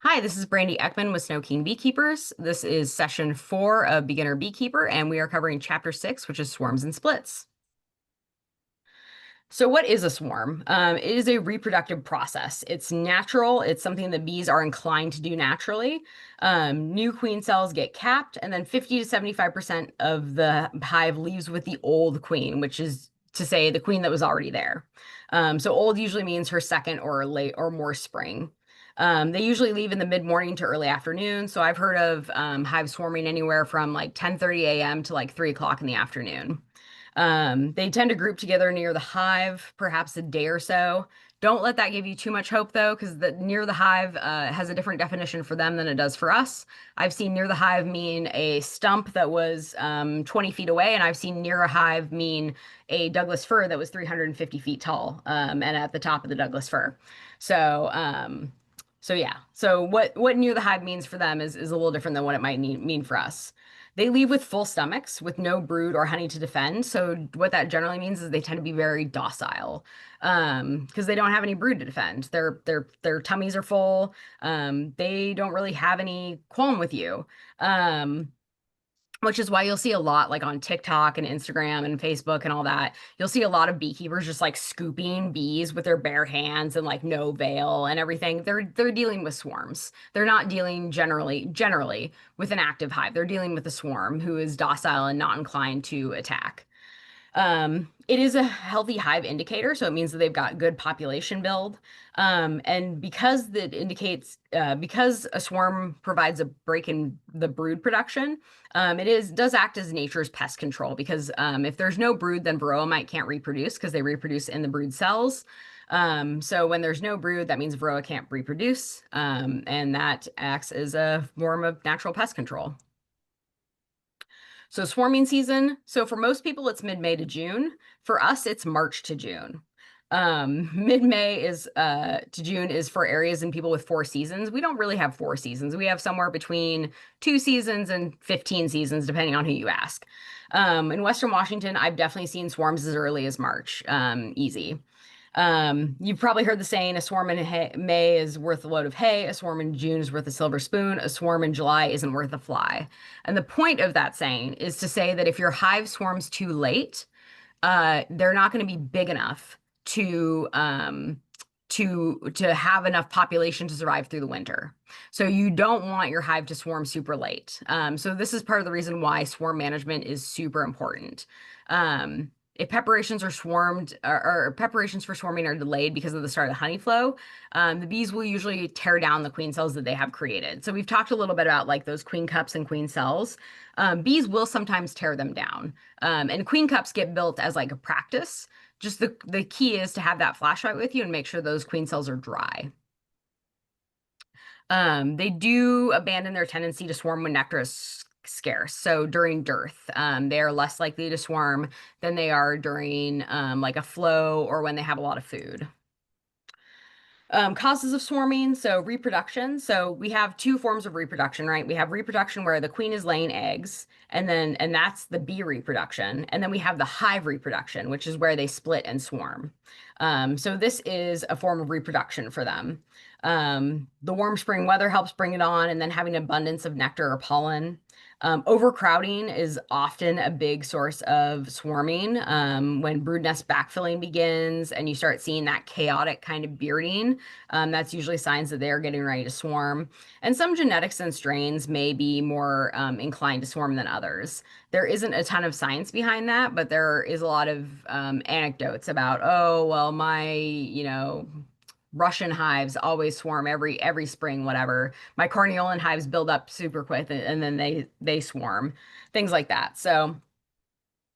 Hi, this is Brandy Eckman with SnoKing Beekeepers. This is session 4 of Beginner Beekeeper, and we are covering chapter 6, which is swarms and splits. So what is a swarm? It is a reproductive process. It's natural. It's something that bees are inclined to do naturally. New queen cells get capped, and then 50 to 75% of the hive leaves with the old queen, which is to say the queen that was already there. So old usually means her second or late or more spring. They usually leave in the mid-morning to early afternoon. So I've heard of hives swarming anywhere from like 10:30 a.m. to like 3 o'clock in the afternoon. They tend to group together near the hive, perhaps a day or so. Don't let that give you too much hope though, because the near the hive has a different definition for them than it does for us. I've seen near the hive mean a stump that was 20 feet away, and I've seen near a hive mean a Douglas fir that was 350 feet tall and at the top of the Douglas fir. So, so yeah. So what near the hive means for them is a little different than what it might mean for us. They leave with full stomachs with no brood or honey to defend. So what that generally means is they tend to be very docile because they don't have any brood to defend. Their tummies are full. They don't really have any qualm with you. Which is why you'll see a lot like on TikTok and Instagram and Facebook and all that. You'll see a lot of beekeepers just like scooping bees with their bare hands and like no veil and everything. They're dealing with swarms. They're not dealing generally with an active hive. They're dealing with a swarm who is docile and not inclined to attack. It is a healthy hive indicator, so it means that they've got good population build. And because that indicates, because a swarm provides a break in the brood production, does act as nature's pest control because if there's no brood, then varroa mite can't reproduce because they reproduce in the brood cells. So when there's no brood, that means varroa can't reproduce, and that acts as a form of natural pest control. So swarming season. So for most people, it's mid-May to June. For us, it's March to June. Mid-May is to June is for areas and people with 4 seasons. We don't really have 4 seasons. We have somewhere between 2 seasons and 15 seasons, depending on who you ask. In Western Washington, I've definitely seen swarms as early as March. Easy. You've probably heard the saying, a swarm in May is worth a load of hay, a swarm in June is worth a silver spoon, a swarm in July isn't worth a fly. And the point of that saying is to say that if your hive swarms too late, they're not going to be big enough to have enough population to survive through the winter. So you don't want your hive to swarm super late. So this is part of the reason why swarm management is super important. If preparations are swarmed or preparations for swarming are delayed because of the start of the honey flow, the bees will usually tear down the queen cells that they have created. So we've talked a little bit about like those queen cups and queen cells. Bees will sometimes tear them down. And queen cups get built as like a practice. Just the key is to have that flashlight with you and make sure those queen cells are dry. They do abandon their tendency to swarm when nectar is scarce. So during dearth, they are less likely to swarm than they are during like a flow or when they have a lot of food. Causes of swarming, so reproduction. So we have 2 forms of reproduction, right? We have reproduction where the queen is laying eggs, and that's the bee reproduction. And then we have the hive reproduction, which is where they split and swarm. So this is a form of reproduction for them. The warm spring weather helps bring it on, and then having abundance of nectar or pollen. Overcrowding is often a big source of swarming. When brood nest backfilling begins and you start seeing that chaotic kind of bearding, that's usually signs that they're getting ready to swarm. And some genetics and strains may be more inclined to swarm than others. There isn't a ton of science behind that, but there is a lot of anecdotes about, oh, well, my Russian hives always swarm every spring, whatever. My Carniolan hives build up super quick and then they swarm, things like that. So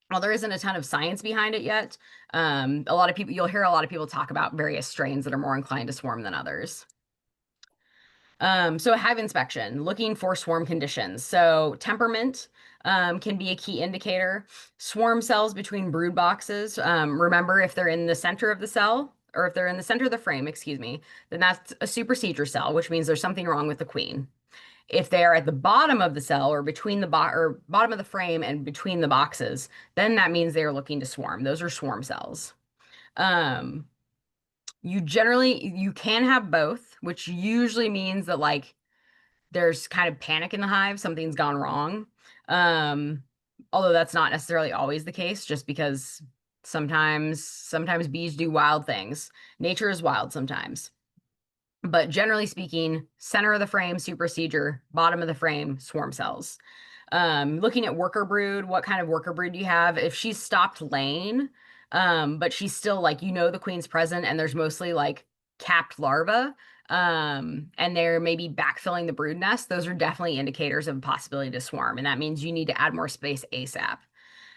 while there isn't a ton of science behind it yet, you'll hear a lot of people talk about various strains that are more inclined to swarm than others. So a hive inspection, looking for swarm conditions. So temperament can be a key indicator. Swarm cells between brood boxes. Remember, if they're in the center of the cell, or if they're in the center of the frame, excuse me, then that's a supersedure cell, which means there's something wrong with the queen. If they are at the bottom of the cell or between the bottom of the frame and between the boxes, then that means they are looking to swarm. Those are swarm cells. You can have both, which usually means that like there's kind of panic in the hive, something's gone wrong. Um, Although that's not necessarily always the case, just because sometimes bees do wild things. Nature is wild sometimes. But generally speaking, center of the frame, supersedure, bottom of the frame, swarm cells. Looking at worker brood, what kind of worker brood do you have? If she's stopped laying, but she's still like, the queen's present and there's mostly like capped larvae, and they're maybe backfilling the brood nest, those are definitely indicators of a possibility to swarm. And that means you need to add more space ASAP.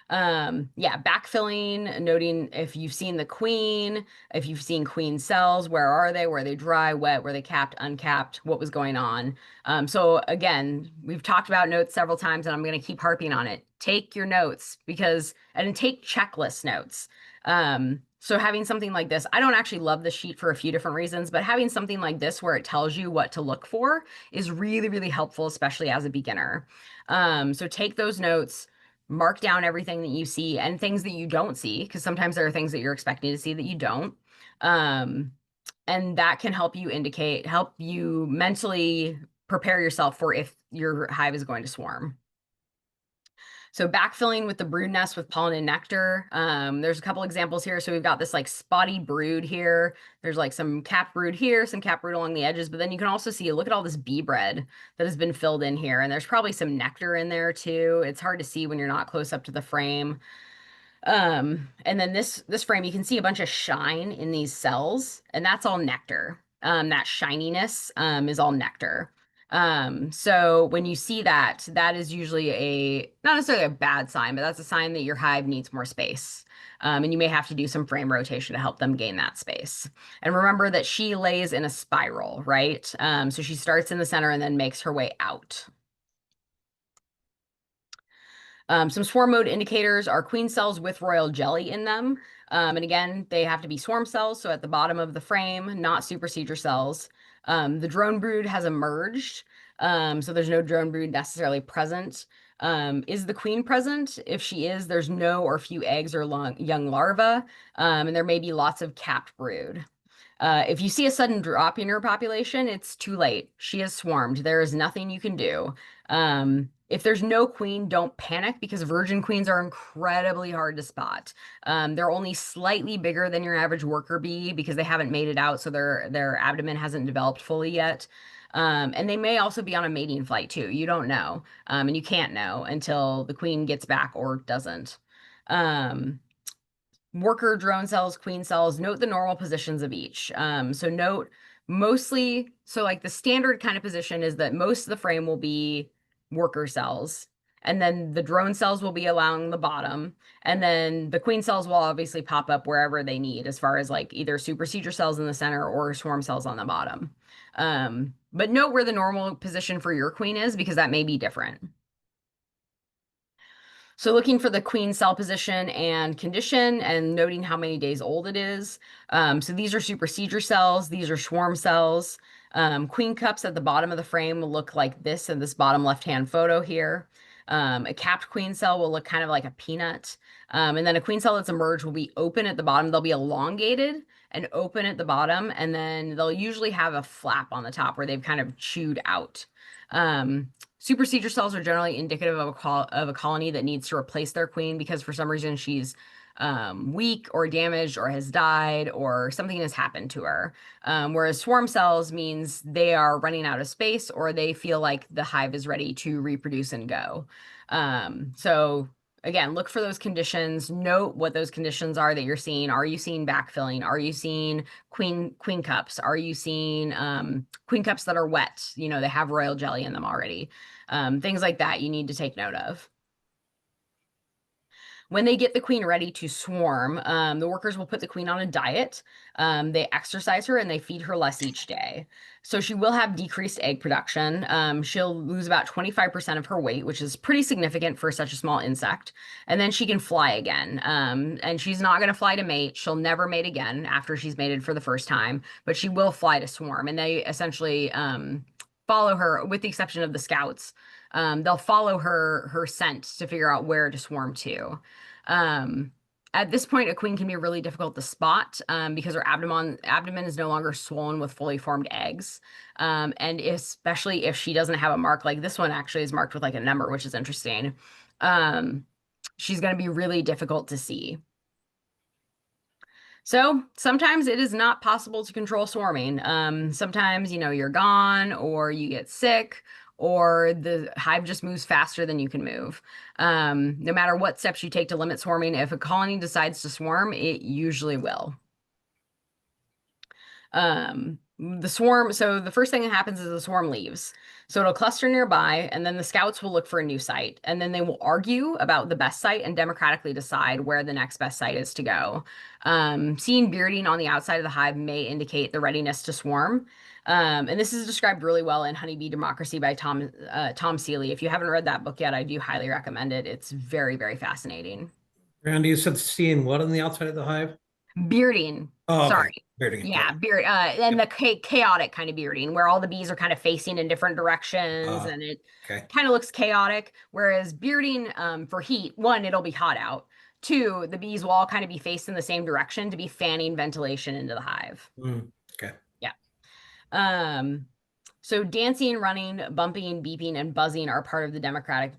Yeah, backfilling, noting if you've seen the queen, if you've seen queen cells, where are they? Were they dry, wet? Were they capped, uncapped? What was going on? So again, we've talked about notes several times and I'm going to keep harping on it. Take your notes and take checklist notes. So having something like this, I don't actually love the sheet for a few different reasons, but having something like this where it tells you what to look for is really, really helpful, especially as a beginner. So take those notes, mark down everything that you see and things that you don't see, because sometimes there are things that you're expecting to see that you don't. And that can help you mentally prepare yourself for if your hive is going to swarm. So backfilling with the brood nest with pollen and nectar. There's a couple examples here. So we've got this like spotty brood here. There's like some capped brood here, some capped brood along the edges, but then you can also see, look at all this bee bread that has been filled in here. And there's probably some nectar in there too. It's hard to see when you're not close up to the frame. And then this frame, you can see a bunch of shine in these cells, and that's all nectar. That shininess is all nectar. So when you see that, that is usually not necessarily a bad sign, but that's a sign that your hive needs more space. And you may have to do some frame rotation to help them gain that space. And remember that she lays in a spiral, right? So she starts in the center and then makes her way out. Some swarm mode indicators are queen cells with royal jelly in them. And again, they have to be swarm cells, so at the bottom of the frame, not supersedure cells. The drone brood has emerged, so there's no drone brood necessarily present. Is the queen present? If she is, there's no or few eggs or young larvae, and there may be lots of capped brood. If you see a sudden drop in her population, it's too late. She has swarmed. There is nothing you can do. If there's no queen, don't panic because virgin queens are incredibly hard to spot. They're only slightly bigger than your average worker bee because they haven't made it out, so their abdomen hasn't developed fully yet. And they may also be on a mating flight too. You don't know. And you can't know until the queen gets back or doesn't. Worker drone cells, queen cells, note the normal positions of each. So note so like the standard kind of position is that most of the frame will be worker cells, and then the drone cells will be along the bottom, and then the queen cells will obviously pop up wherever they need, as far as like either supersedure cells in the center or swarm cells on the bottom. But note where the normal position for your queen is, because that may be different. So looking for the queen cell position and condition and noting how many days old it is. So these are supersedure cells. These are swarm cells. Queen cups at the bottom of the frame will look like this in this bottom left-hand photo here. A capped queen cell will look kind of like a peanut. And then a queen cell that's emerged will be open at the bottom. They'll be elongated and open at the bottom. And then they'll usually have a flap on the top where they've kind of chewed out. Supersedure cells are generally indicative of a colony that needs to replace their queen because for some reason she's weak or damaged or has died or something has happened to her. Whereas swarm cells means they are running out of space or they feel like the hive is ready to reproduce and go. So again, look for those conditions. Note what those conditions are that you're seeing. Are you seeing backfilling? Are you seeing queen cups? Are you seeing queen cups that are wet? They have royal jelly in them already. Things like that you need to take note of. When they get the queen ready to swarm, the workers will put the queen on a diet. They exercise her and they feed her less each day. So she will have decreased egg production. She'll lose about 25% of her weight, which is pretty significant for such a small insect. And then she can fly again. And she's not going to fly to mate. She'll never mate again after she's mated for the first time, but she will fly to swarm. And they essentially follow her, with the exception of the scouts. They'll follow her scent to figure out where to swarm to. At this point, a queen can be really difficult to spot because her abdomen is no longer swollen with fully formed eggs. And especially if she doesn't have a mark, like this one actually is marked with like a number, which is interesting. Um, she's going to be really difficult to see. So sometimes it is not possible to control swarming. Sometimes, you're gone or you get sick or the hive just moves faster than you can move. No matter what steps you take to limit swarming, if a colony decides to swarm, it usually will. So the first thing that happens is the swarm leaves. So it'll cluster nearby, and then the scouts will look for a new site, and then they will argue about the best site and democratically decide where the next best site is to go. Seeing bearding on the outside of the hive may indicate the readiness to swarm. And this is described really well in Honeybee Democracy by Tom Seeley. If you haven't read that book yet, I do highly recommend it. It's very, very fascinating. Randy, you said seeing what on the outside of the hive? Bearding. Oh, okay. Sorry. Bearding. Yeah, Yeah. beard, and Yep. the chaotic kind of bearding, where all the bees are kind of facing in different directions, and it Okay. kind of looks chaotic. Whereas bearding, for heat, one, it'll be hot out. Two, the bees will all kind of be facing the same direction to be fanning ventilation into the hive. Okay. Yeah. Um, so dancing, running, bumping, beeping, and buzzing are part of the democratic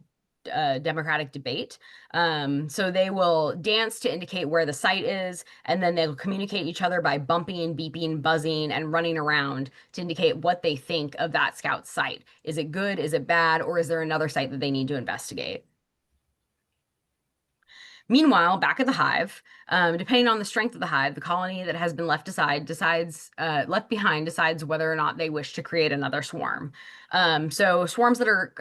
debate. So they will dance to indicate where the site is, and then they'll communicate each other by bumping, beeping, buzzing, and running around to indicate what they think of that scout site. Is it good? Is it bad? Or is there another site that they need to investigate? Meanwhile, back at the hive, depending on the strength of the hive, the colony that has been left behind decides whether or not they wish to create another swarm. So swarms that are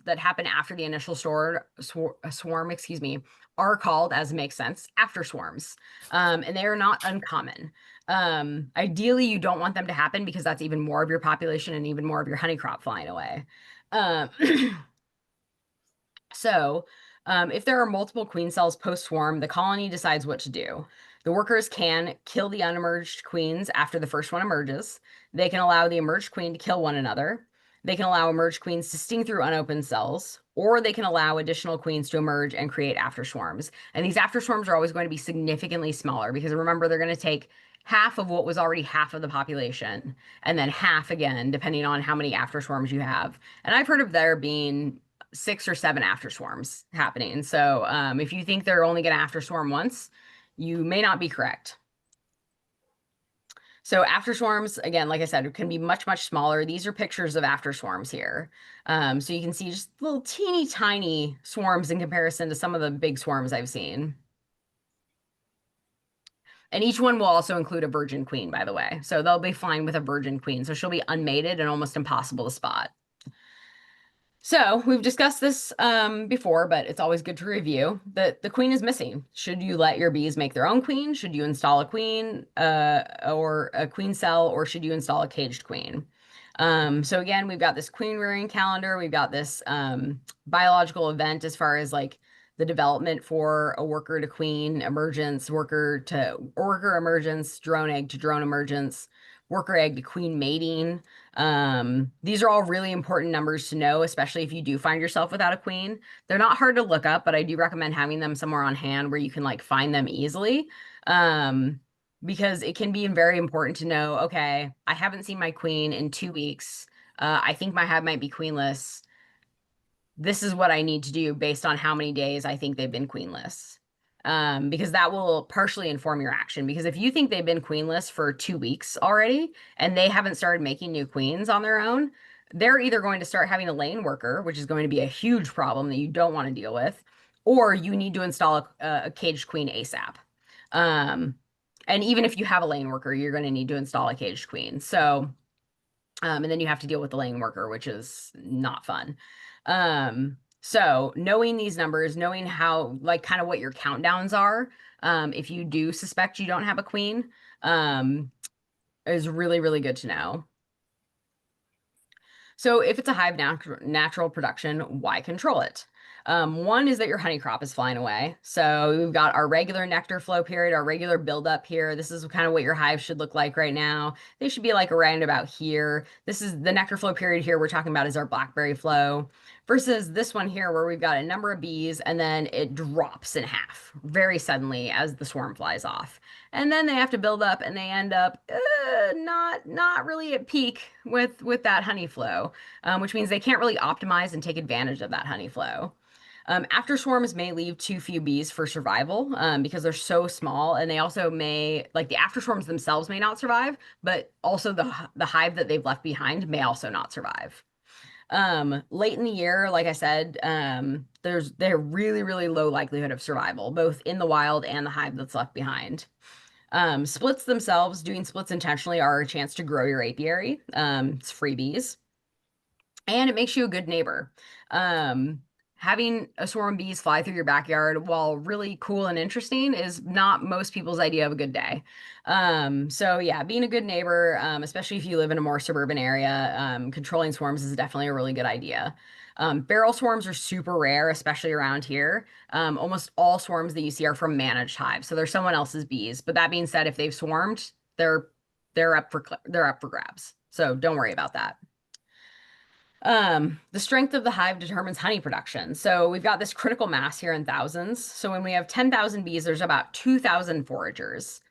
that happen after the initial swarm, excuse me, are called, as makes sense, after swarms, and they are not uncommon. Ideally, you don't want them to happen because that's even more of your population and even more of your honey crop flying away. Um, So, if there are multiple queen cells post-swarm, the colony decides what to do. The workers can kill the unemerged queens after the first one emerges. They can allow the emerged queen to kill one another. They can allow emerged queens to sting through unopened cells, or they can allow additional queens to emerge and create after swarms. And these after swarms are always going to be significantly smaller because remember, they're going to take half of what was already half of the population and then half again, depending on how many after swarms you have. And I've heard of there being 6 or 7 after swarms happening. So if you think they're only going to after swarm once, you may not be correct. So after swarms, again, like I said, can be much, much smaller. These are pictures of after swarms here. So you can see just little teeny tiny swarms in comparison to some of the big swarms I've seen. And each one will also include a virgin queen, by the way. So they'll be flying with a virgin queen. So she'll be unmated and almost impossible to spot. So we've discussed this before, but it's always good to review that the queen is missing. Should you let your bees make their own queen? Should you install a queen or a queen cell, or should you install a caged queen? So again, we've got this queen rearing calendar. We've got this biological event as far as like the development for a worker to queen emergence, worker to worker emergence, drone egg to drone emergence, worker egg to queen mating. These are all really important numbers to know, especially if you do find yourself without a queen. They're not hard to look up, but I do recommend having them somewhere on hand where you can like find them easily. Because it can be very important to know, okay, I haven't seen my queen in 2 weeks. I think my hive might be queenless. This is what I need to do based on how many days I think they've been queenless. Because that will partially inform your action. Because if you think they've been queenless for 2 weeks already and they haven't started making new queens on their own, they're either going to start having a lane worker, which is going to be a huge problem that you don't want to deal with, or you need to install a caged queen ASAP. And even if you have a lane worker, you're going to need to install a caged queen. So, and then you have to deal with the lane worker, which is not fun. So knowing these numbers, knowing how, like, kind of what your countdowns are, if you do suspect you don't have a queen, is really, really good to know. So if it's a hive natural production, why control it? One is that your honey crop is flying away. So we've got our regular nectar flow period, our regular buildup here. This is kind of what your hive should look like right now. They should be like around about here. This is the nectar flow period here we're talking about is our blackberry flow. versus this one here where we've got a number of bees and then it drops in half very suddenly as the swarm flies off. And then they have to build up and they end up not really at peak with that honey flow, which means they can't really optimize and take advantage of that honey flow. After swarms may leave too few bees for survival because they're so small, and they also may, like the after swarms themselves may not survive, but also the hive that they've left behind may also not survive. Late in the year, like I said, they're really low likelihood of survival, both in the wild and the hive that's left behind. Splits themselves, doing splits intentionally, are a chance to grow your apiary. It's freebies, and it makes you a good neighbor. Having a swarm of bees fly through your backyard, while really cool and interesting, is not most people's idea of a good day. So yeah, being a good neighbor, especially if you live in a more suburban area, controlling swarms is definitely a really good idea. Barrel swarms are super rare, especially around here. Almost all swarms that you see are from managed hives, so they're someone else's bees. But that being said, if they've swarmed, they're up for grabs. So don't worry about that. The strength of the hive determines honey production. So we've got this critical mass here in thousands. So when we have 10,000 bees, there's about 2,000 foragers.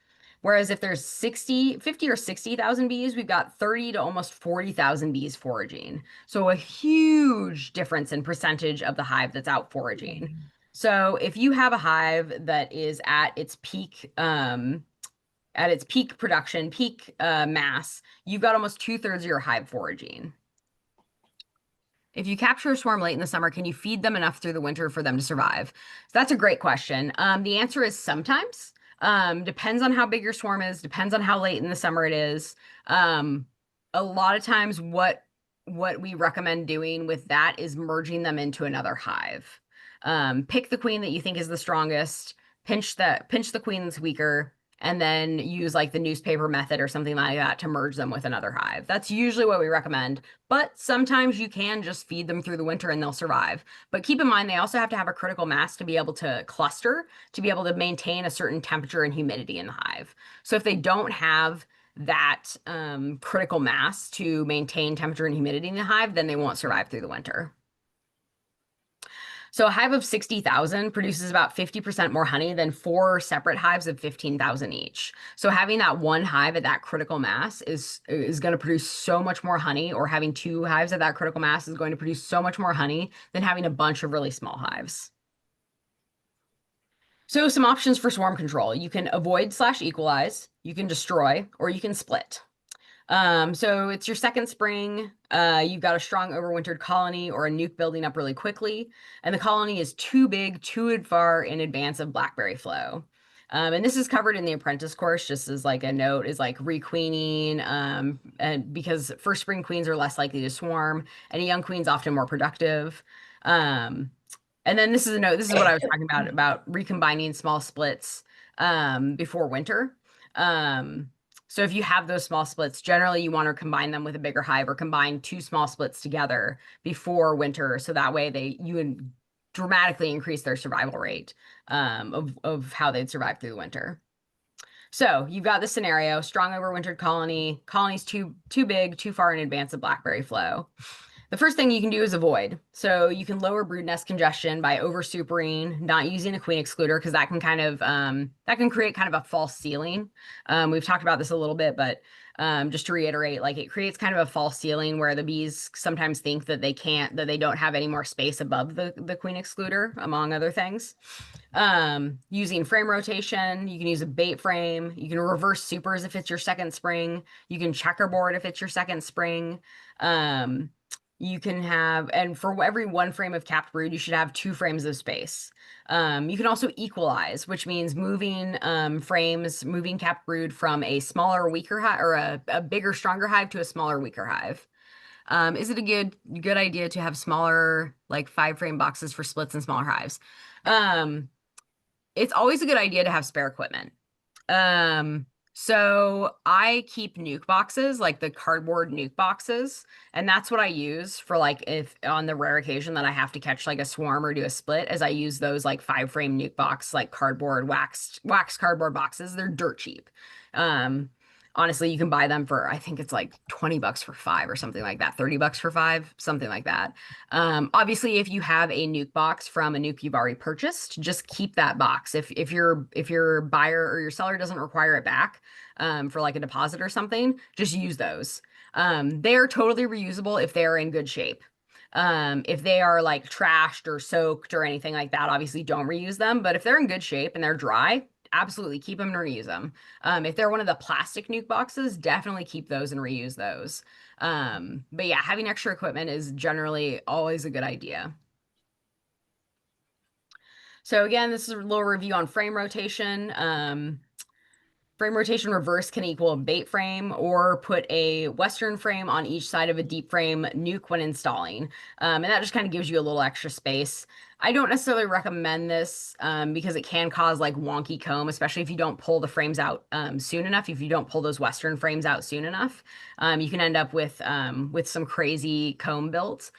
Whereas if there's 50 or 60,000 bees, we've got 30 to almost 40,000 bees foraging. So a huge difference in percentage of the hive that's out foraging. So if you have a hive that is at its peak production, peak mass, you've got almost 2/3 of your hive foraging. If you capture a swarm late in the summer, can you feed them enough through the winter for them to survive? So that's a great question. The answer is sometimes. Depends on how big your swarm is, depends on how late in the summer it is. A lot of times what we recommend doing with that is merging them into another hive. Pick the queen that you think is the strongest, pinch the queen that's weaker, and then use like the newspaper method or something like that to merge them with another hive. That's usually what we recommend, but sometimes you can just feed them through the winter and they'll survive. But keep in mind, they also have to have a critical mass to be able to cluster, to be able to maintain a certain temperature and humidity in the hive. So if they don't have that critical mass to maintain temperature and humidity in the hive, then they won't survive through the winter. So a hive of 60,000 produces about 50% more honey than 4 separate hives of 15,000 each. So having that one hive at that critical mass is going to produce so much more honey, or having 2 hives at that critical mass is going to produce so much more honey than having a bunch of really small hives. So some options for swarm control. You can avoid/equalize, you can destroy, or you can split. So it's your second spring. You've got a strong overwintered colony or a nuke building up really quickly, and the colony is too big, too far in advance of blackberry flow. And this is covered in the apprentice course, just as like a note, is like requeening, and because first spring queens are less likely to swarm, and a young queen's often more productive. And then this is a note, this is what I was talking about recombining small splits before winter. So if you have those small splits, generally you want to combine them with a bigger hive, or combine 2 small splits together before winter, so that way you dramatically increase their survival rate of how they'd survive through the winter. So you've got this scenario: strong overwintered colony's too big, too far in advance of blackberry flow. The first thing you can do is avoid. So you can lower brood nest congestion by over-supering, not using a queen excluder, because that can that can create kind of a false ceiling. We've talked about this a little bit, but just to reiterate, like it creates kind of a false ceiling where the bees sometimes think that they don't have any more space above the queen excluder, among other things. Using frame rotation, you can use a bait frame, you can reverse supers if it's your second spring, you can checkerboard if it's your second spring. You can have, and for every 1 frame of capped brood, you should have 2 frames of space. You can also equalize, which means moving moving capped brood from a smaller, weaker hive, or a bigger, stronger hive to a smaller, weaker hive. Is it a good idea to have smaller, like 5-frame boxes for splits and smaller hives? It's always a good idea to have spare equipment. So I keep nuke boxes, like the cardboard nuke boxes, and that's what I use for, like, if on the rare occasion that I have to catch like a swarm or do a split, as I use those like 5-frame nuke box, like cardboard wax cardboard boxes. They're dirt cheap. Honestly, you can buy them for, I think it's like 20 bucks for five or something like that, 30 bucks for five, something like that. Obviously, if you have a nuke box from a nuke you've already purchased, just keep that box. If your buyer or your seller doesn't require it back for like a deposit or something, just use those. They are totally reusable if they're in good shape. If they are like trashed or soaked or anything like that, obviously don't reuse them. But if they're in good shape and they're dry, absolutely keep them and reuse them. If they're one of the plastic nuke boxes, definitely keep those and reuse those. But yeah, having extra equipment is generally always a good idea. So again, this is a little review on frame rotation. Frame rotation reverse can equal a bait frame or put a Western frame on each side of a deep frame nuke when installing. And that just kind of gives you a little extra space. I don't necessarily recommend this because it can cause like wonky comb, especially if you don't pull the frames out soon enough. If you don't pull those Western frames out soon enough, you can end up with some crazy comb built,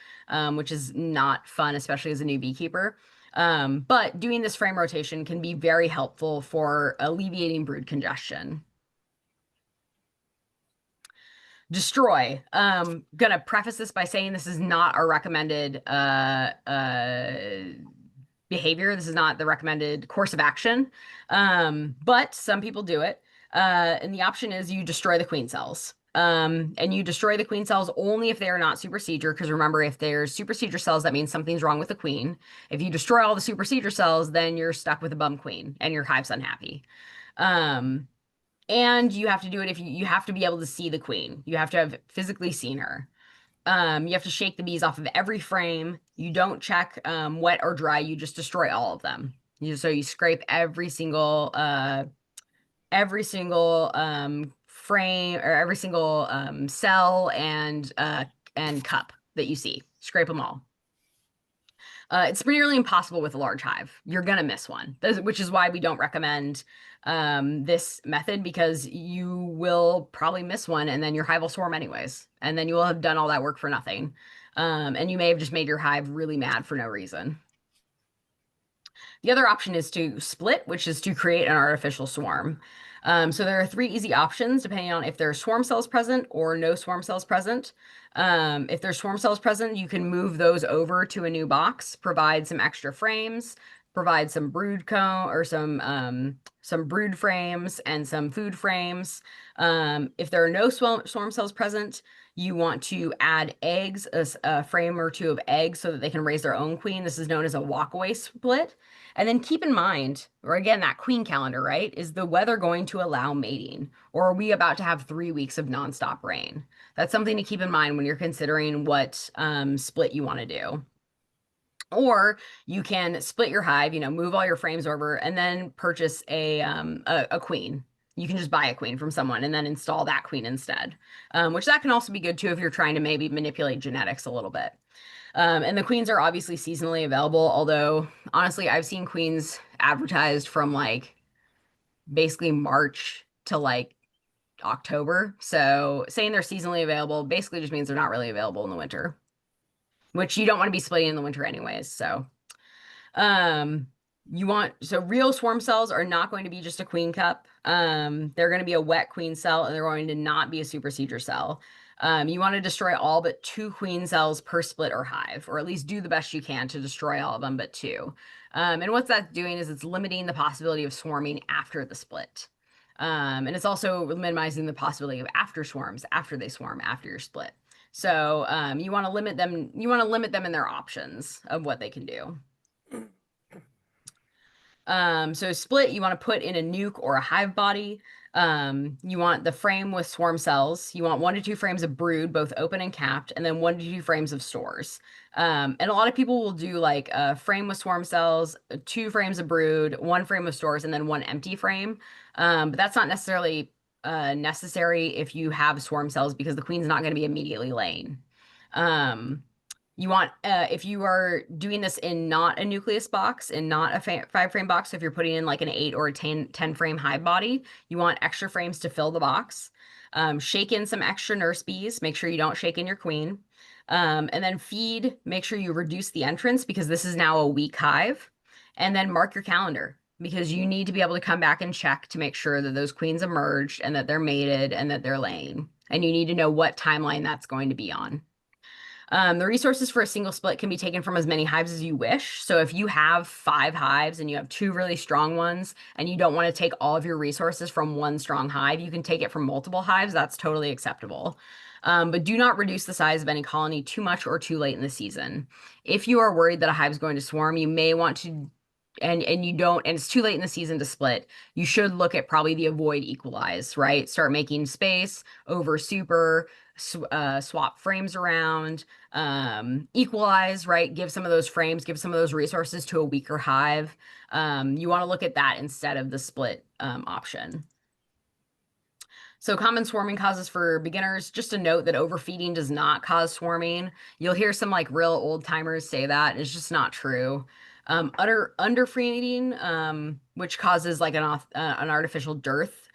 which is not fun, especially as a new beekeeper. But doing this frame rotation can be very helpful for alleviating brood congestion. Destroy. Gonna preface this by saying this is not a recommended behavior. This is not the recommended course of action. But some people do it. And the option is you destroy the queen cells. And you destroy the queen cells only if they are not supersedure, because remember, if there's supersedure cells, that means something's wrong with the queen. If you destroy all the supersedure cells, then you're stuck with a bum queen and your hive's unhappy. And you have to do it if you have to be able to see the queen. You have to have physically seen her. You have to shake the bees off of every frame. You don't check wet or dry. You just destroy all of them. So you scrape every single frame or every single cell and cup that you see. Scrape them all. It's nearly impossible with a large hive. You're gonna miss one, which is why we don't recommend this method, because you will probably miss one and then your hive will swarm anyways. And then you will have done all that work for nothing. And you may have just made your hive really mad for no reason. The other option is to split, which is to create an artificial swarm. So there are three easy options depending on if there are swarm cells present or no swarm cells present. If there's swarm cells present, you can move those over to a new box, provide some extra frames, provide some brood comb or some brood frames and some food frames. If there are no swarm cells present, you want to add eggs, a frame or two of eggs so that they can raise their own queen. This is known as a walkaway split. And then keep in mind, or again, that queen calendar, right? Is the weather going to allow mating? Or are we about to have 3 weeks of nonstop rain? That's something to keep in mind when you're considering what split you want to do. Or you can split your hive, move all your frames over and then purchase a queen. You can just buy a queen from someone and then install that queen instead, which that can also be good too if you're trying to maybe manipulate genetics a little bit. And the queens are obviously seasonally available, although honestly, I've seen queens advertised from like basically March to like October. So saying they're seasonally available basically just means they're not really available in the winter, which you don't want to be splitting in the winter anyways. So real swarm cells are not going to be just a queen cup. They're going to be a wet queen cell and they're going to not be a supersedure cell. You want to destroy all but 2 queen cells per split or hive, or at least do the best you can to destroy all of them but 2. And what that's doing is it's limiting the possibility of swarming after the split. And it's also minimizing the possibility of after swarms after they swarm after your split. So you want to limit them. You want to limit them in their options of what they can do. So split, you want to put in a nuke or a hive body. You want the frame with swarm cells. You want 1 to 2 frames of brood, both open and capped, and then 1 to 2 frames of stores. And a lot of people will do like a frame with swarm cells, 2 frames of brood, 1 frame of stores, and then 1 empty frame. But that's not necessarily necessary if you have swarm cells because the queen's not going to be immediately laying. You want, if you are doing this in not a nucleus box and not a 5-frame box, so if you're putting in like an 8 or a 10 frame hive body, you want extra frames to fill the box. Shake in some extra nurse bees. Make sure you don't shake in your queen. And then feed, make sure you reduce the entrance because this is now a weak hive. And then mark your calendar. because you need to be able to come back and check to make sure that those queens emerged and that they're mated and that they're laying. And you need to know what timeline that's going to be on. The resources for a single split can be taken from as many hives as you wish. So if you have 5 hives and you have 2 really strong ones and you don't want to take all of your resources from one strong hive, you can take it from multiple hives. That's totally acceptable. But do not reduce the size of any colony too much or too late in the season. If you are worried that a hive is going to swarm, you may want to, and you don't, and it's too late in the season to split, you should look at probably the avoid equalize, right? Start making space, over super, swap frames around, equalize, right? Give some of those frames, give some of those resources to a weaker hive. You want to look at that instead of the split option. So common swarming causes for beginners, just a note that overfeeding does not cause swarming. You'll hear some like real old timers say that. It's just not true. Underfeeding, which causes like an artificial dearth,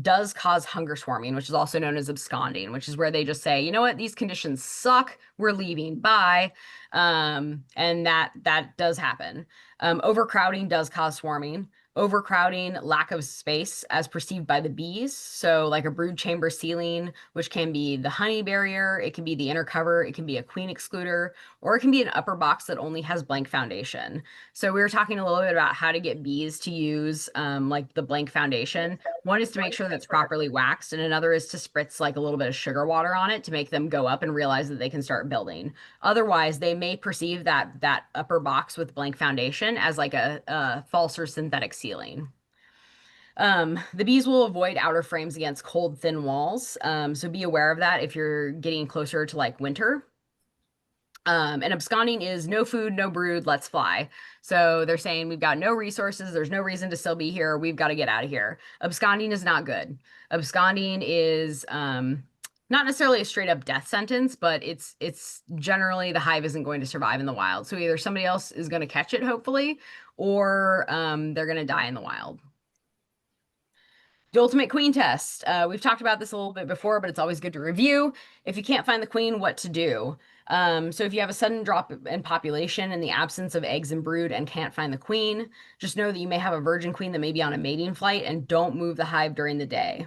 does cause hunger swarming, which is also known as absconding, which is where they just say, you know what, these conditions suck, we're leaving, bye. And that does happen. Overcrowding does cause swarming. Overcrowding, lack of space as perceived by the bees. So like a brood chamber ceiling, which can be the honey barrier, it can be the inner cover, it can be a queen excluder, or it can be an upper box that only has blank foundation. So we were talking a little bit about how to get bees to use like the blank foundation. One is to make sure that it's properly waxed, and another is to spritz like a little bit of sugar water on it to make them go up and realize that they can start building. Otherwise, they may perceive that upper box with blank foundation as like a false or synthetic ceiling. The bees will avoid outer frames against cold, thin walls. So be aware of that if you're getting closer to like winter. And absconding is no food, no brood, let's fly. So they're saying we've got no resources, there's no reason to still be here, we've got to get out of here. Absconding is not good. Absconding is not necessarily a straight up death sentence, but it's generally the hive isn't going to survive in the wild. So either somebody else is going to catch it, hopefully, or they're going to die in the wild. The ultimate queen test. We've talked about this a little bit before, but it's always good to review. If you can't find the queen, what to do. So if you have a sudden drop in population in the absence of eggs and brood and can't find the queen, just know that you may have a virgin queen that may be on a mating flight, and don't move the hive during the day.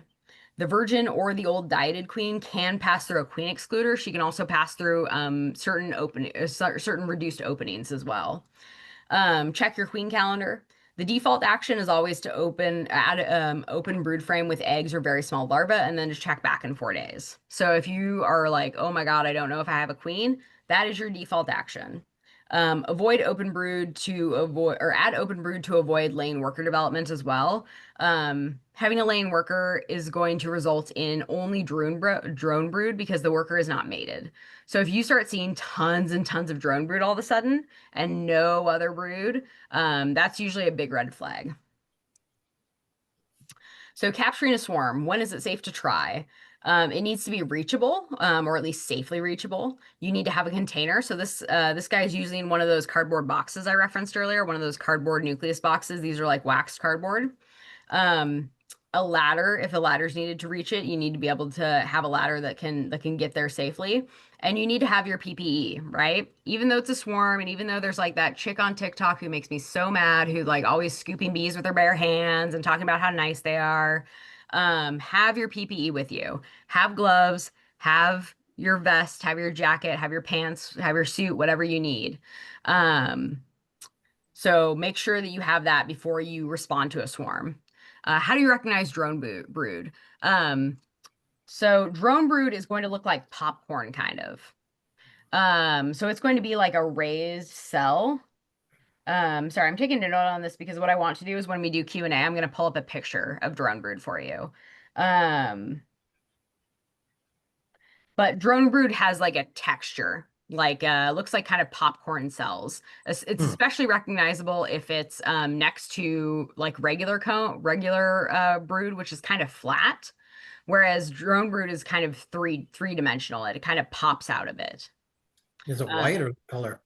The virgin or the old dieted queen can pass through a queen excluder. She can also pass through certain reduced openings as well. Check your queen calendar. The default action is always to add open brood frame with eggs or very small larvae, and then just check back in 4 days. So if you are like, oh my God, I don't know if I have a queen, that is your default action. Avoid open brood to avoid, or add open brood to avoid laying worker development as well. Having a laying worker is going to result in only drone brood because the worker is not mated. So if you start seeing tons and tons of drone brood all of a sudden and no other brood, that's usually a big red flag. So capturing a swarm, when is it safe to try? It needs to be reachable, or at least safely reachable. You need to have a container. So this guy is using one of those cardboard boxes I referenced earlier, one of those cardboard nucleus boxes. These are like waxed cardboard. A ladder, if a ladder's needed to reach it, you need to be able to have a ladder that can get there safely. And you need to have your PPE, right? Even though it's a swarm, and even though there's like that chick on TikTok who makes me so mad, who like always scooping bees with her bare hands and talking about how nice they are, have your PPE with you. Have gloves, have your vest, have your jacket, have your pants, have your suit, whatever you need. So make sure that you have that before you respond to a swarm. How do you recognize drone brood? So drone brood is going to look like popcorn, kind of. So it's going to be like a raised cell. Sorry, I'm taking a note on this because what I want to do is when we do Q&A, I'm going to pull up a picture of drone brood for you. But drone brood has like a texture, like looks like kind of popcorn cells. It's especially recognizable if it's next to like regular brood, which is kind of flat, whereas drone brood is kind of three-dimensional. It kind of pops out a bit. Is it white or color?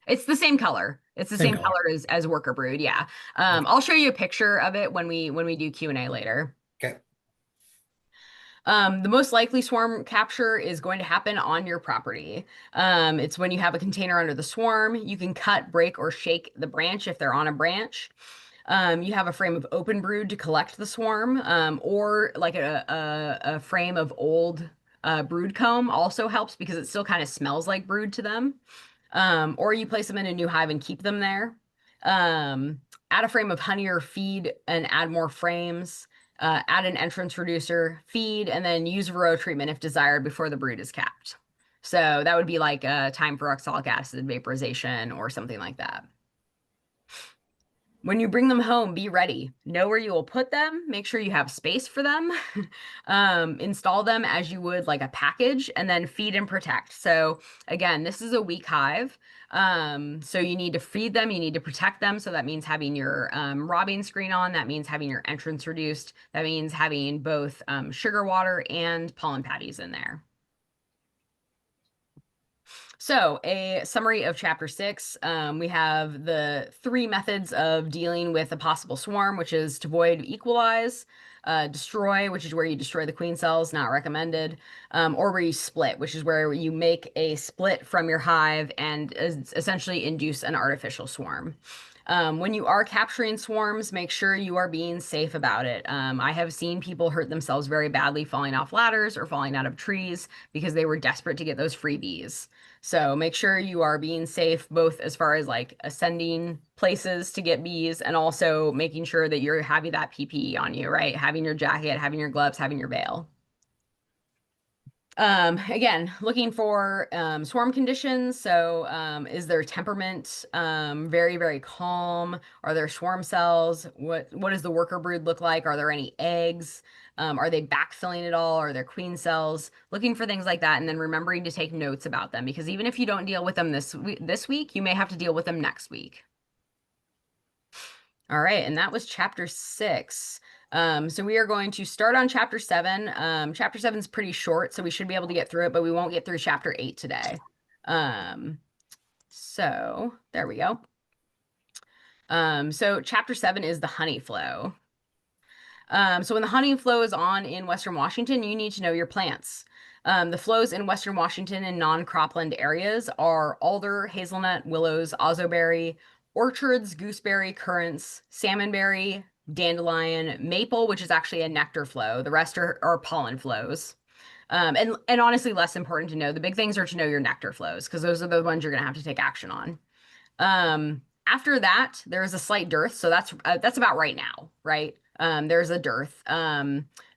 It's the same color. It's the same color as worker brood. Yeah. I'll show you a picture of it when we do Q&A later. Okay. The most likely swarm capture is going to happen on your property. It's when you have a container under the swarm. You can cut, break, or shake the branch if they're on a branch. You have a frame of open brood to collect the swarm, or like a frame of old brood comb also helps because it still kind of smells like brood to them. Or you place them in a new hive and keep them there. Um, Add a frame of honey or feed and add more frames. Add an entrance reducer, feed, and then use varroa treatment if desired before the brood is capped. So that would be like time for oxalic acid vaporization or something like that. When you bring them home, be ready. Know where you will put them. Make sure you have space for them. Install them as you would like a package, and then feed and protect. So again, this is a weak hive. So you need to feed them. You need to protect them. So that means having your robbing screen on. That means having your entrance reduced. That means having both sugar water and pollen patties in there. So, a summary of chapter 6. We have the 3 methods of dealing with a possible swarm, which is to void, equalize, destroy, which is where you destroy the queen cells, not recommended, or where you split, which is where you make a split from your hive and essentially induce an artificial swarm. When you are capturing swarms, make sure you are being safe about it. I have seen people hurt themselves very badly falling off ladders or falling out of trees because they were desperate to get those freebies. So make sure you are being safe, both as far as like ascending places to get bees and also making sure that you're having that PPE on you, right? Having your jacket, having your gloves, having your veil. Again, looking for swarm conditions. So is their temperament very, very calm? Are there swarm cells? What does the worker brood look like? Are there any eggs? Are they backfilling at all? Are there queen cells? Looking for things like that, and then remembering to take notes about them, because even if you don't deal with them this week, you may have to deal with them next week. All right, and that was chapter 6. So we are going to start on chapter 7. Chapter 7 is pretty short, so we should be able to get through it, but we won't get through chapter 8 today. So there we go. So chapter 7 is the honey flow. So when the honey flow is on in Western Washington, you need to know your plants. The flows in Western Washington and non-cropland areas are alder, hazelnut, willows, ozzoberry, orchards, gooseberry, currants, salmonberry, dandelion, maple, which is actually a nectar flow. The rest are pollen flows. And honestly, less important to know. The big things are to know your nectar flows, because those are the ones you're going to have to take action on. After that, there is a slight dearth. So that's about right now, right? There's a dearth.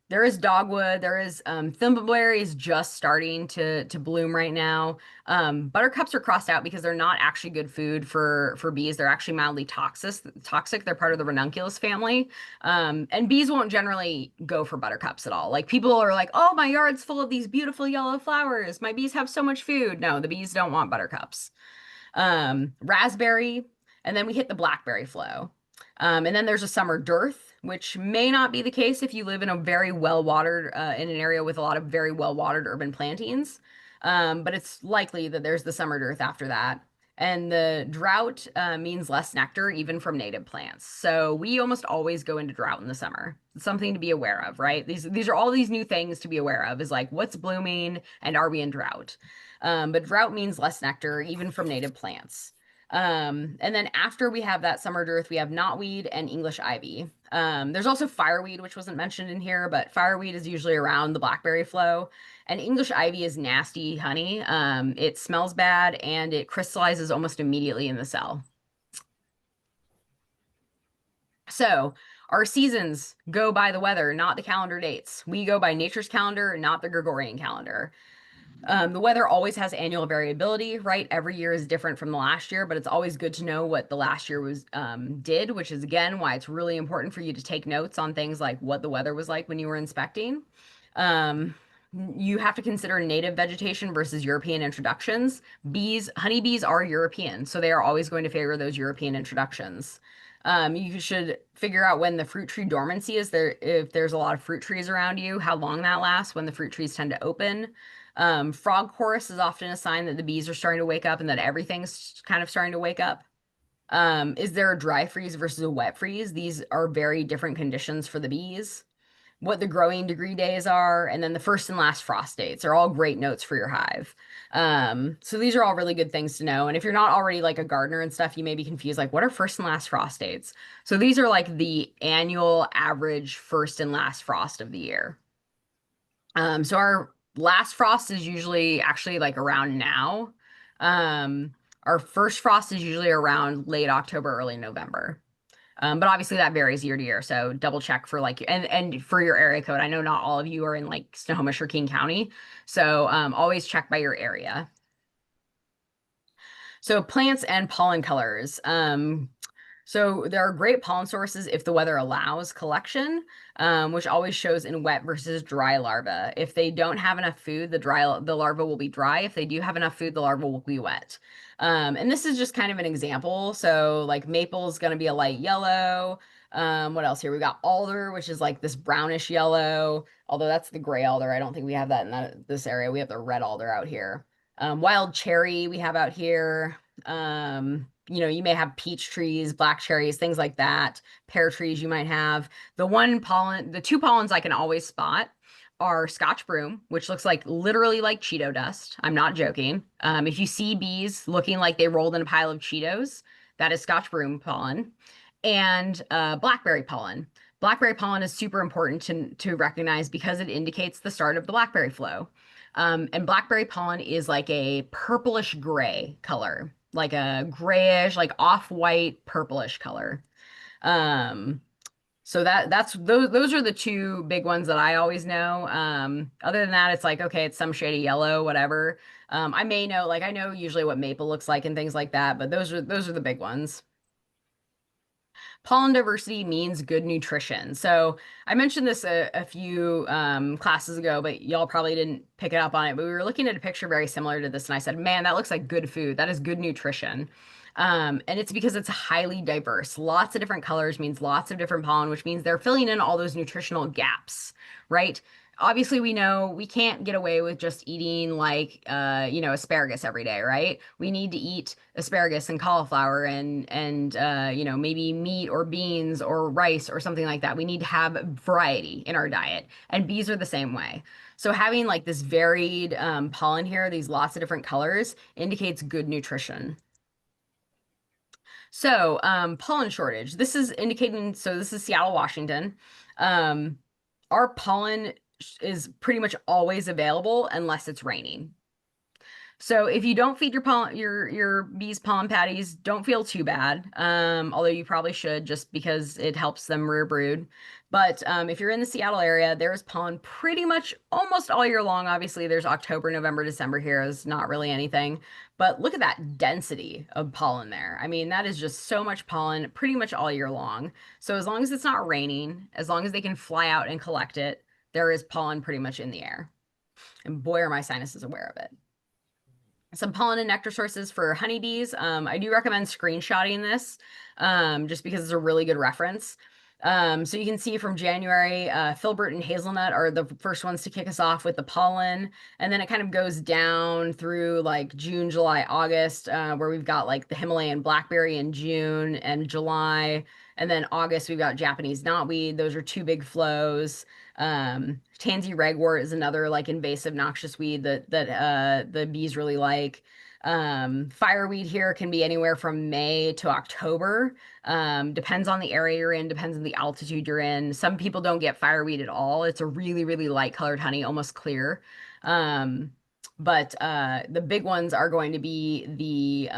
There is dogwood. There is thimbleberry is just starting to bloom right now. Buttercups are crossed out because they're not actually good food for bees. They're actually mildly toxic. They're part of the ranunculus family. And bees won't generally go for buttercups at all. Like, people are like, oh, my yard's full of these beautiful yellow flowers. My bees have so much food. No, the bees don't want buttercups. Raspberry, and then we hit the blackberry flow. And then there's a summer dearth, which may not be the case if you live in a very well-watered, in an area with a lot of very well-watered urban plantings. But it's likely that there's the summer dearth after that. And the drought means less nectar, even from native plants. So we almost always go into drought in the summer. It's something to be aware of, right? These are all these new things to be aware of, is like what's blooming and are we in drought? But drought means less nectar, even from native plants. And then after we have that summer dearth, we have knotweed and English ivy. There's also fireweed, which wasn't mentioned in here, but fireweed is usually around the blackberry flow. And English ivy is nasty honey. It smells bad and it crystallizes almost immediately in the cell. So our seasons go by the weather, not the calendar dates. We go by nature's calendar, not the Gregorian calendar. The weather always has annual variability, right? Every year is different from the last year, but it's always good to know what the last year was did, which is again why it's really important for you to take notes on things like what the weather was like when you were inspecting. You have to consider native vegetation versus European introductions. Honeybees are European, so they are always going to favor those European introductions. You should figure out when the fruit tree dormancy is there, if there's a lot of fruit trees around you, how long that lasts, when the fruit trees tend to open. Frog chorus is often a sign that the bees are starting to wake up and that everything's kind of starting to wake up. Is there a dry freeze versus a wet freeze? These are very different conditions for the bees. what the growing degree days are, and then the first and last frost dates are all great notes for your hive. So these are all really good things to know. And if you're not already like a gardener and stuff, you may be confused, like what are first and last frost dates? So these are like the annual average first and last frost of the year. So our last frost is usually actually like around now. Um, our first frost is usually around late October, early November. But obviously that varies year to year. So double check for like, and for your area code. I know not all of you are in like Snohomish or King County. So always check by your area. So plants and pollen colors. So there are great pollen sources if the weather allows collection, which always shows in wet versus dry larvae. If they don't have enough food, the larva will be dry. If they do have enough food, the larva will be wet. And this is just kind of an example. So like maple is going to be a light yellow. What else here? We got alder, which is like this brownish yellow, although that's the gray alder. I don't think we have that in this area. We have the red alder out here. Wild cherry we have out here. You may have peach trees, black cherries, things like that. Pear trees you might have. The two pollens I can always spot are Scotch broom, which looks like literally like Cheeto dust. I'm not joking. If you see bees looking like they rolled in a pile of Cheetos, that is Scotch broom pollen. And blackberry pollen. Blackberry pollen is super important to recognize because it indicates the start of the blackberry flow. And blackberry pollen is like a purplish gray color, like a grayish, like off-white purplish color. Um, so those are the two big ones that I always know. Other than that, it's like, okay, it's some shade of yellow, whatever. I may know, like I know usually what maple looks like and things like that, but those are the big ones. Pollen diversity means good nutrition. So I mentioned this a few classes ago, but y'all probably didn't pick it up on it. But we were looking at a picture very similar to this, and I said, man, that looks like good food. That is good nutrition. And it's because it's highly diverse. Lots of different colors means lots of different pollen, which means they're filling in all those nutritional gaps, right? Obviously, we know we can't get away with just eating like asparagus every day, right? We need to eat asparagus and cauliflower and maybe meat or beans or rice or something like that. We need to have variety in our diet, and bees are the same way. So having like this varied pollen here, these lots of different colors, indicates good nutrition. So pollen shortage. This is indicating, so this is Seattle, Washington. Our pollen is pretty much always available unless it's raining. So if you don't feed your bees pollen patties, don't feel too bad. Although you probably should, just because it helps them rear brood. But if you're in the Seattle area, there's pollen pretty much almost all year long. Obviously, there's October, November, December here is not really anything. But look at that density of pollen there. I mean, that is just so much pollen pretty much all year long. So as long as it's not raining, as long as they can fly out and collect it, there is pollen pretty much in the air. And boy, are my sinuses aware of it. Some pollen and nectar sources for honeybees. I do recommend screenshotting this just because it's a really good reference. So you can see from January, filbert and hazelnut are the first ones to kick us off with the pollen. And then it kind of goes down through like June, July, August, where we've got like the Himalayan blackberry in June and July. And then August, we've got Japanese knotweed. Those are two big flows. Tansy ragwort is another like invasive noxious weed that the bees really like. Fireweed here can be anywhere from May to October. Depends on the area you're in, depends on the altitude you're in. Some people don't get fireweed at all. It's a really, really light colored honey, almost clear. But the big ones are going to be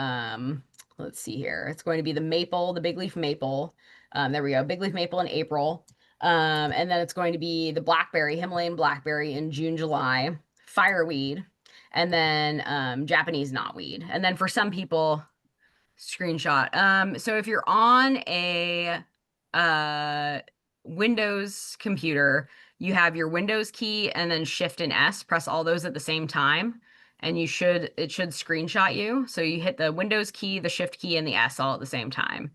let's see here. It's going to be the maple, the big leaf maple. There we go, big leaf maple in April. And then it's going to be the blackberry, Himalayan blackberry in June, July, fireweed, and then Japanese knotweed. And then for some people, screenshot. So if you're on a Windows computer, you have your Windows key and then Shift and S, press all those at the same time, and it should screenshot you. So you hit the Windows key, the Shift key, and the S all at the same time.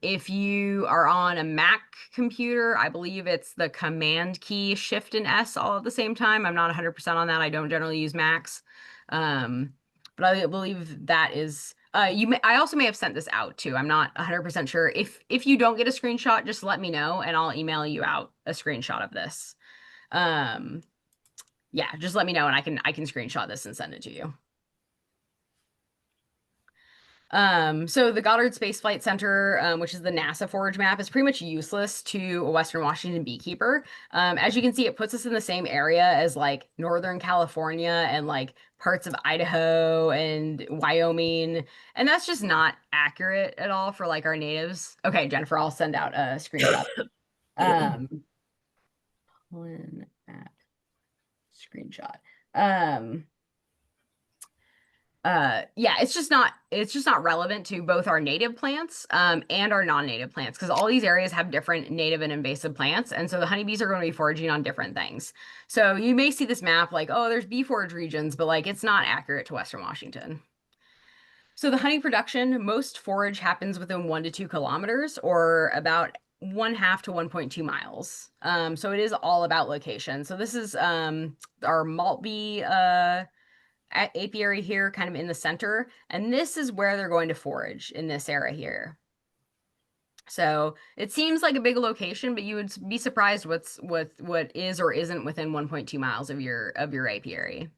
If you are on a Mac computer, I believe it's the Command key, Shift and S all at the same time. I'm not 100% on that. I don't generally use Macs. But I believe that is, I also may have sent this out too. I'm not 100% sure. If you don't get a screenshot, just let me know and I'll email you out a screenshot of this. Yeah, just let me know and I can screenshot this and send it to you. So the Goddard Space Flight Center, which is the NASA forage map, is pretty much useless to a Western Washington beekeeper. As you can see, it puts us in the same area as like Northern California and like parts of Idaho and Wyoming. And that's just not accurate at all for like our natives. Okay, Jennifer, I'll send out a screenshot. One app screenshot. Yeah, it's just not relevant to both our native plants and our non-native plants because all these areas have different native and invasive plants, and so the honeybees are going to be foraging on different things. So you may see this map like, oh, there's bee forage regions, but like it's not accurate to Western Washington. So the honey production, most forage happens within 1 to 2 kilometers or about 1/2 to 1.2 miles. So it is all about location. So this is our malt bee apiary here, kind of in the center, and this is where they're going to forage in this area here. So it seems like a big location, but you would be surprised what is or isn't within 1.2 miles of your apiary.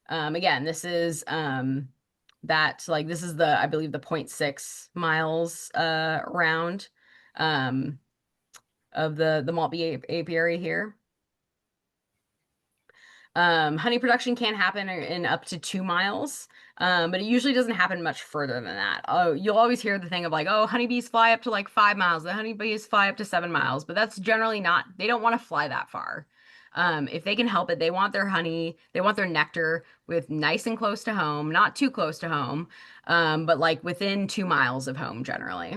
Again, this is this is I believe the 0.6 miles around of the malt bee apiary here. Honey production can happen in up to 2 miles, but it usually doesn't happen much further than that. Oh, you'll always hear the thing of like, oh, honeybees fly up to like 5 miles. The honeybees fly up to 7 miles, but that's generally not, they don't want to fly that far. If they can help it, they want their honey, they want their nectar with nice and close to home, not too close to home, but like within 2 miles of home generally.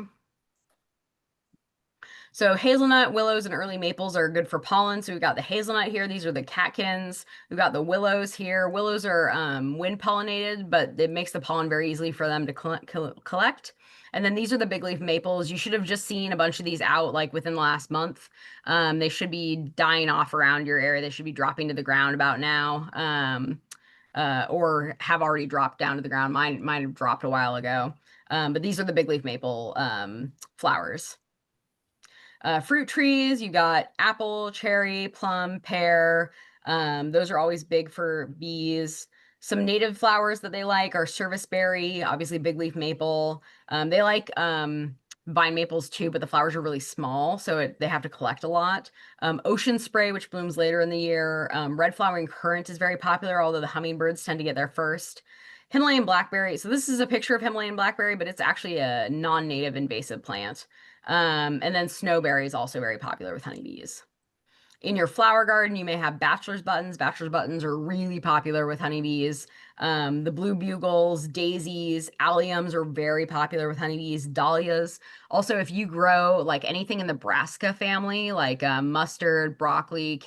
So hazelnut, willows, and early maples are good for pollen. So we've got the hazelnut here. These are the catkins. We've got the willows here. Willows are wind pollinated, but it makes the pollen very easily for them to collect. And then these are the big leaf maples. You should have just seen a bunch of these out like within the last month. They should be dying off around your area. They should be dropping to the ground about now, or have already dropped down to the ground. Mine have dropped a while ago. But these are the big leaf maple flowers. Fruit trees, you got apple, cherry, plum, pear. Those are always big for bees. Some native flowers that they like are serviceberry, obviously big leaf maple. They like vine maples too, but the flowers are really small, so they have to collect a lot. Ocean spray, which blooms later in the year. Red flowering currant is very popular, although the hummingbirds tend to get there first. Himalayan blackberry. So this is a picture of Himalayan blackberry, but it's actually a non-native invasive plant. And then snowberry is also very popular with honeybees. In your flower garden, you may have bachelor's buttons. Bachelor's buttons are really popular with honeybees. The blue bugles, daisies, alliums are very popular with honeybees. Dahlias. Also, if you grow like anything in the brassica family, like mustard, broccoli,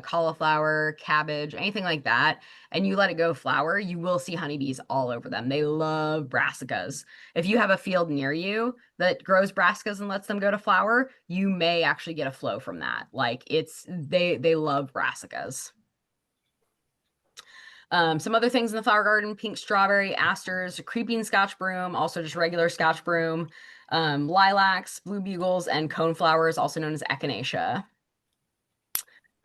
cauliflower, cabbage, anything like that, and you let it go flower, you will see honeybees all over them. They love brassicas. If you have a field near you that grows brassicas and lets them go to flower, you may actually get a flow from that. Like they love brassicas. Some other things in the flower garden: pink strawberry, asters, creeping Scotch broom, also just regular Scotch broom, lilacs, blue bugles, and coneflowers, also known as echinacea.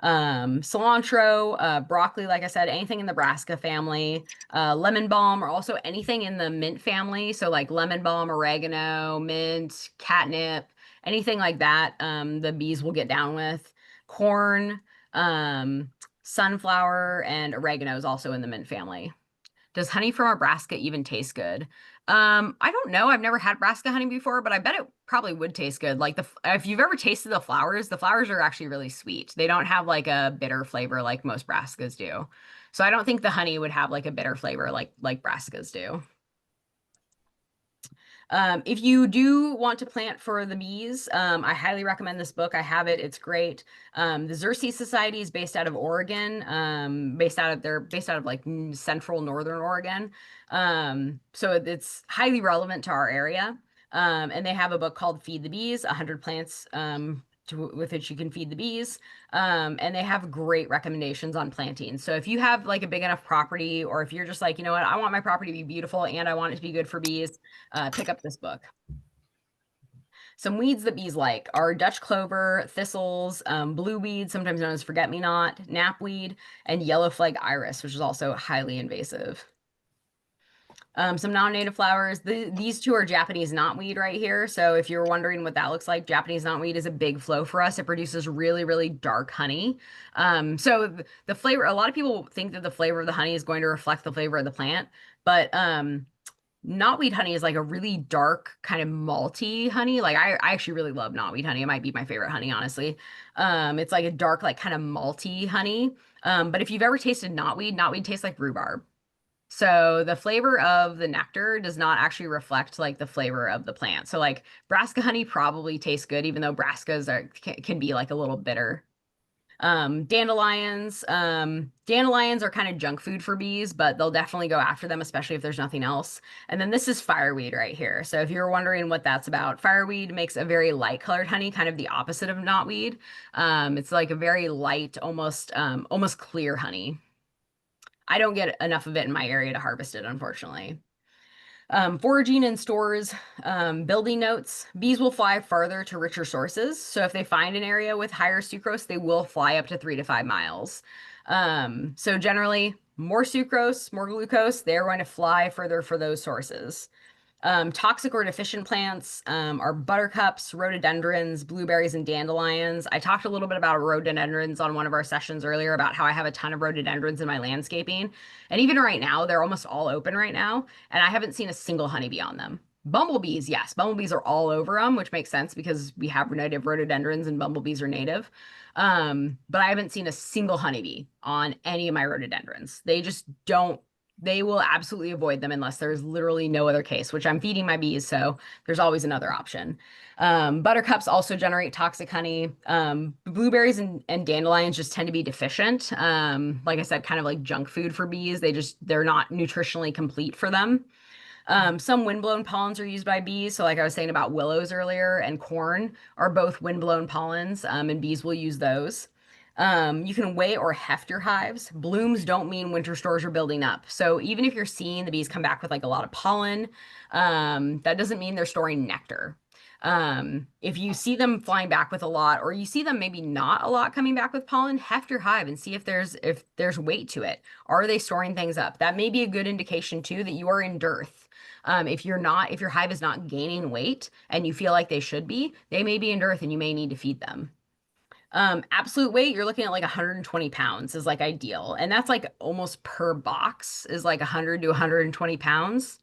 Cilantro, broccoli, like I said, anything in the brassica family, lemon balm, or also anything in the mint family. So like lemon balm, oregano, mint, catnip, anything like that, the bees will get down with. Corn, sunflower, and oregano is also in the mint family. Does honey from our brassica even taste good? I don't know. I've never had brassica honey before, but I bet it probably would taste good. Like if you've ever tasted the flowers are actually really sweet. They don't have like a bitter flavor like most brassicas do. So I don't think the honey would have like a bitter flavor like brassicas do. If you do want to plant for the bees, I highly recommend this book. I have it. It's great. The Xerces Society is based out of Oregon, they're based out of like central northern Oregon. So it's highly relevant to our area. And they have a book called Feed the Bees, 100 plants with which you can feed the bees. And they have great recommendations on planting. So if you have like a big enough property, or if you're just like, you know what, I want my property to be beautiful and I want it to be good for bees, pick up this book. Some weeds that bees like are Dutch clover, thistles, blue weed, sometimes known as forget-me-not, knapweed, and yellow flag iris, which is also highly invasive. Some non-native flowers. These two are Japanese knotweed right here. So if you're wondering what that looks like, Japanese knotweed is a big flow for us. It produces really, really dark honey. So the flavor, a lot of people think that the flavor of the honey is going to reflect the flavor of the plant, but knotweed honey is like a really dark kind of malty honey. Like I actually really love knotweed honey. It might be my favorite honey, honestly. It's like a dark, like kind of malty honey. But if you've ever tasted knotweed, knotweed tastes like rhubarb. So the flavor of the nectar does not actually reflect like the flavor of the plant. So like Brassica honey probably tastes good, even though Brassicas can be like a little bitter. Dandelions are kind of junk food for bees, but they'll definitely go after them, especially if there's nothing else. And then this is fireweed right here. So if you're wondering what that's about, fireweed makes a very light colored honey, kind of the opposite of knotweed. It's like a very light, almost clear honey. I don't get enough of it in my area to harvest it, unfortunately. Foraging in stores, building notes. Bees will fly farther to richer sources. So if they find an area with higher sucrose, they will fly up to 3 to 5 miles. So generally, more sucrose, more glucose, they're going to fly further for those sources. Toxic or deficient plants are buttercups, rhododendrons, blueberries, and dandelions. I talked a little bit about rhododendrons on one of our sessions earlier about how I have a ton of rhododendrons in my landscaping. And even right now, they're almost all open right now, and I haven't seen a single honeybee on them. Bumblebees, yes, bumblebees are all over them, which makes sense because we have native rhododendrons and bumblebees are native. But I haven't seen a single honeybee on any of my rhododendrons. They just don't they will absolutely avoid them unless there's literally no other case, which I'm feeding my bees, so there's always another option. Buttercups also generate toxic honey. Blueberries and dandelions just tend to be deficient. Like I said, kind of like junk food for bees. They're not nutritionally complete for them. Some windblown pollens are used by bees. So like I was saying about willows earlier and corn are both windblown pollens, and bees will use those. You can weigh or heft your hives. Blooms don't mean winter stores are building up. So even if you're seeing the bees come back with like a lot of pollen, that doesn't mean they're storing nectar. If you see them flying back with a lot, or you see them maybe not a lot coming back with pollen, heft your hive and see if there's weight to it. Are they storing things up? That may be a good indication too that you are in dearth. If your hive is not gaining weight and you feel like they should be, they may be in dearth and you may need to feed them. Absolute weight, you're looking at like 120 pounds is like ideal. And that's like almost per box is like 100 to 120 pounds.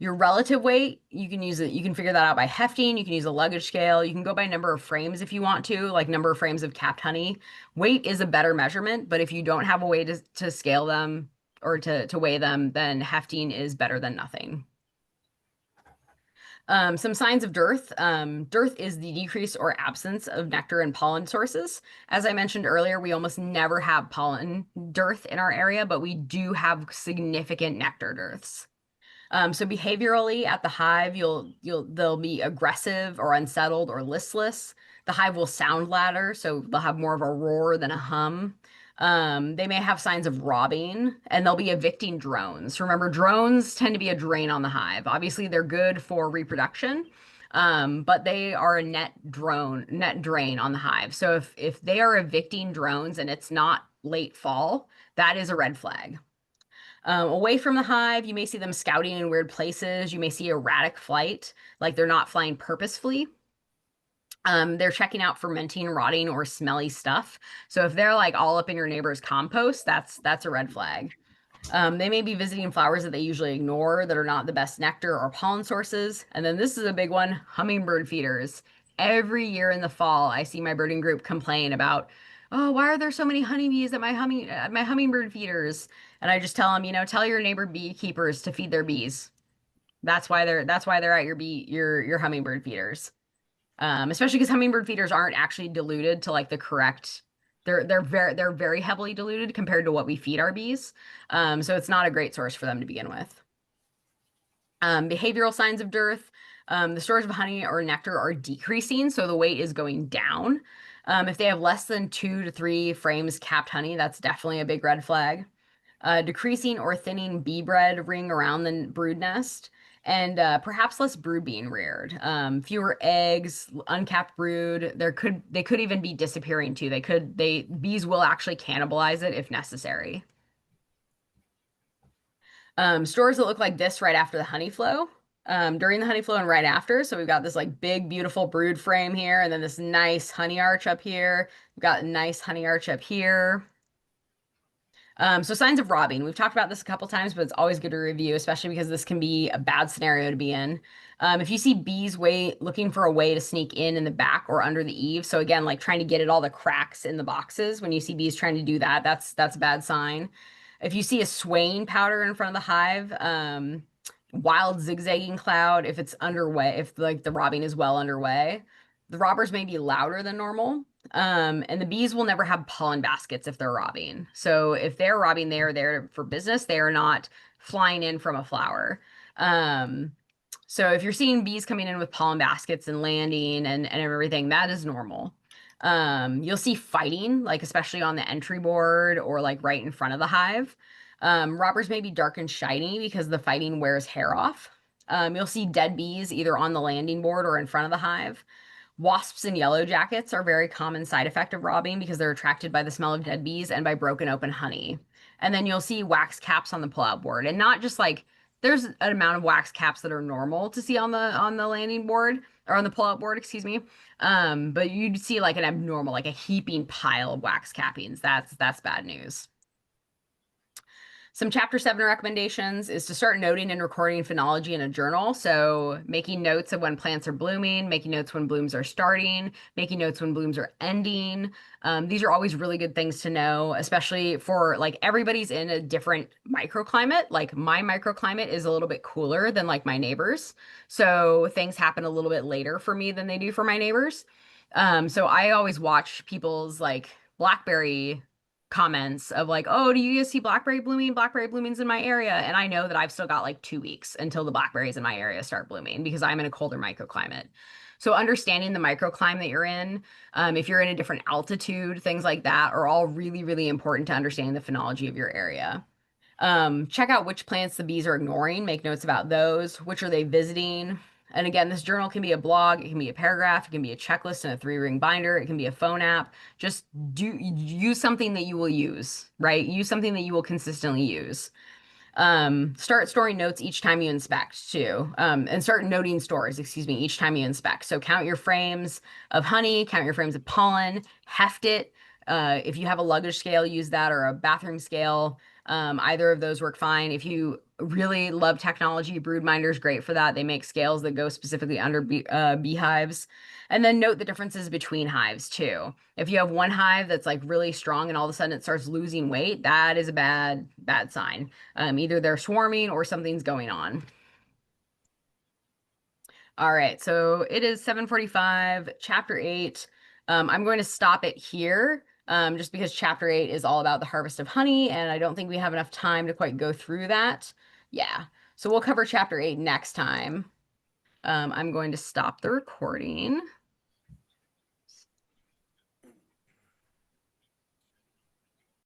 Your relative weight, you can use it. You can figure that out by hefting. You can use a luggage scale. You can go by number of frames if you want to, like number of frames of capped honey. Weight is a better measurement, but if you don't have a way to scale them or to weigh them, then hefting is better than nothing. Some signs of dearth. Dearth is the decrease or absence of nectar and pollen sources. As I mentioned earlier, we almost never have pollen dearth in our area, but we do have significant nectar dearths. So behaviorally at the hive, they'll be aggressive or unsettled or listless. The hive will sound louder, so they'll have more of a roar than a hum. They may have signs of robbing, and they'll be evicting drones. Remember, drones tend to be a drain on the hive. Obviously, they're good for reproduction, but they are a net drain on the hive. So if they are evicting drones and it's not late fall, that is a red flag. Away from the hive, you may see them scouting in weird places. You may see erratic flight, like they're not flying purposefully. They're checking out fermenting, rotting, or smelly stuff. So if they're like all up in your neighbor's compost, that's a red flag. They may be visiting flowers that they usually ignore that are not the best nectar or pollen sources. And then this is a big one, hummingbird feeders. Every year in the fall, I see my birding group complain about, oh, why are there so many honeybees at my hummingbird feeders? And I just tell them, tell your neighbor beekeepers to feed their bees. That's why they're at your hummingbird feeders. Especially because hummingbird feeders aren't actually diluted to like the correct. They're very heavily diluted compared to what we feed our bees. So it's not a great source for them to begin with. Behavioral signs of dearth. The stores of honey or nectar are decreasing, so the weight is going down. If they have less than 2 to 3 frames capped honey, that's definitely a big red flag. Decreasing or thinning bee bread ring around the brood nest, and perhaps less brood being reared. Fewer eggs, uncapped brood. They could even be disappearing too. Bees will actually cannibalize it if necessary. Stores that look like this right after the honey flow, during the honey flow and right after. So we've got this like big, beautiful brood frame here, and then this nice honey arch up here. We've got a nice honey arch up here. So signs of robbing. We've talked about this a couple times, but it's always good to review, especially because this can be a bad scenario to be in. If you see bees looking for a way to sneak in the back or under the eaves, so again, like trying to get at all the cracks in the boxes, when you see bees trying to do that, that's a bad sign. If you see a swaying powder in front of the hive, wild zigzagging cloud, if it's underway, if like the robbing is well underway, the robbers may be louder than normal. And the bees will never have pollen baskets if they're robbing. So if they're robbing, they are there for business. They are not flying in from a flower. So if you're seeing bees coming in with pollen baskets and landing and everything, that is normal. You'll see fighting, like especially on the entry board or like right in front of the hive. Robbers may be dark and shiny because the fighting wears hair off. You'll see dead bees either on the landing board or in front of the hive. Wasps and yellow jackets are a very common side effect of robbing because they're attracted by the smell of dead bees and by broken open honey. And then you'll see wax caps on the pullout board, and not just like there's an amount of wax caps that are normal to see on the landing board or on the pullout board, excuse me. But you'd see like an abnormal, like a heaping pile of wax cappings. That's bad news. Some Chapter 7 recommendations is to start noting and recording phenology in a journal. So making notes of when plants are blooming, making notes when blooms are starting, making notes when blooms are ending. These are always really good things to know, especially for like everybody's in a different microclimate. Like my microclimate is a little bit cooler than like my neighbors. So things happen a little bit later for me than they do for my neighbors. So I always watch people's like blackberry comments of like, oh, do you guys see blackberry blooming? Blackberry blooming's in my area. And I know that I've still got like 2 weeks until the blackberries in my area start blooming because I'm in a colder microclimate. So understanding the microclimate that you're in, if you're in a different altitude, things like that are all really, really important to understanding the phenology of your area. Check out which plants the bees are ignoring, make notes about those, which are they visiting. And again, this journal can be a blog, it can be a paragraph, it can be a checklist in a 3-ring binder, it can be a phone app. Just use something that you will use, right? Use something that you will consistently use. Start storing notes each time you inspect too. And start noting stores, excuse me, each time you inspect. So count your frames of honey, count your frames of pollen, heft it. If you have a luggage scale, use that, or a bathroom scale. Either of those work fine. If you really love technology, Broodminder's great for that. They make scales that go specifically under beehives. And then note the differences between hives too. If you have one hive that's like really strong and all of a sudden it starts losing weight, that is a bad sign. Either they're swarming or something's going on. All right, so it is 7:45, chapter 8. I'm going to stop it here just because chapter 8 is all about the harvest of honey, and I don't think we have enough time to quite go through that. Yeah, so we'll cover chapter 8 next time. I'm going to stop the recording.